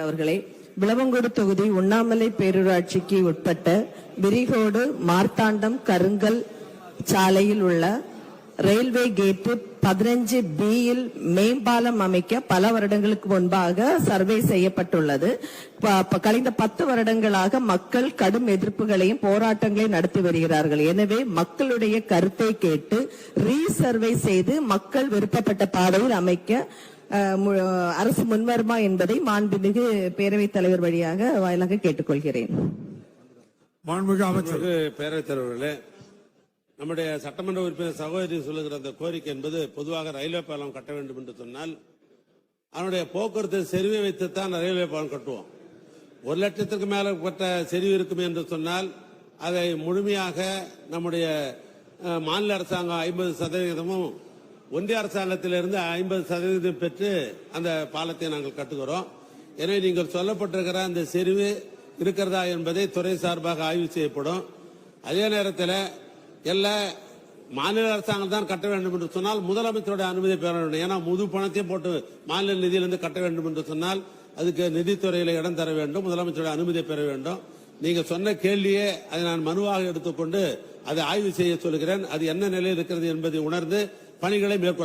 அவர்களை விளவங்கோடு தொகுதி உண்ணாமலை பேரூராட்சிக்கு உட்பட்ட விரிகோடு மார்த்தாண்டம் கருங்கல் சாலையில் உள்ள ரயில்வே கேட் 15B யில் மேம்பாலம் அமைக்க பல வருடங்களுக்கு முன்பாக சர்வே செய்யப்பட்டுள்ளது. கழிந்த 10 வருடங்களாக மக்கள் கடும் எதிர்ப்புகளையும் போராட்டங்களையும் நடத்தி வருகிறார்கள். எனவே மக்களுடைய கருத்தை கேட்டு ரீசர்வே செய்து மக்கள் விருப்பப்பட்ட பாதையில் அமைக்க அரசு முன்வருமா என்பதை மாண்புமிகு பேரவைத் தலைவர் வாயிலாக கேட்டுக்கொள்கிறேன். மாண்புமிகு அமைச்சர். பேரவைத் தலைவர்களே, நம்முடைய சட்டமன்ற உறுப்பினர் சகோதரி சொல்லுகிற அந்த கோரிக்கை என்பது பொதுவாக ரயில்வே பாலம் கட்ட வேண்டும் என்று சொன்னால் அதனுடைய போக்குவரத்து செறிவை வைத்துத்தான் ரயில்வே பாலம் கட்டுவோம். 1 லட்சத்துக்கு மேற்பட்ட செறிவு இருக்கும் என்று சொன்னால் அதை முழுமையாக நம்முடைய மாநில அரசாங்கம் 50% ஒன்றிய அரசாங்கத்திலிருந்து 50% பெற்று அந்த பாலத்தை நாங்கள் கட்டுகிறோம். எனவே நீங்கள் சொல்லப்பட்டிருக்கிற அந்த செறிவு இருக்கிறதா என்பதை துறை சார்பாக ஆய்வு செய்யப்படும். அதே நேரத்தில் எல்லா மாநில அரசாங்கம் தான் கட்ட வேண்டும் என்று சொன்னால் முதலமைச்சருடைய அனுமதி பெற வேண்டும். ஏன்னா முழு பணத்தையும் போட்டு மாநில நிதியிலிருந்து கட்ட வேண்டும் என்று சொன்னால் அதுக்கு நிதித்துறையில இடம் தர வேண்டும், முதலமைச்சருடைய அனுமதி பெற வேண்டும். நீங்க சொன்ன கேள்வியே அதை நான் மனுவாக எடுத்துக்கொண்டு அதை ஆய்வு செய்ய சொல்கிறேன். அது என்ன நிலையில் இருக்கிறது என்பதை உணர்ந்து பணிகளை மேற்கொள்ள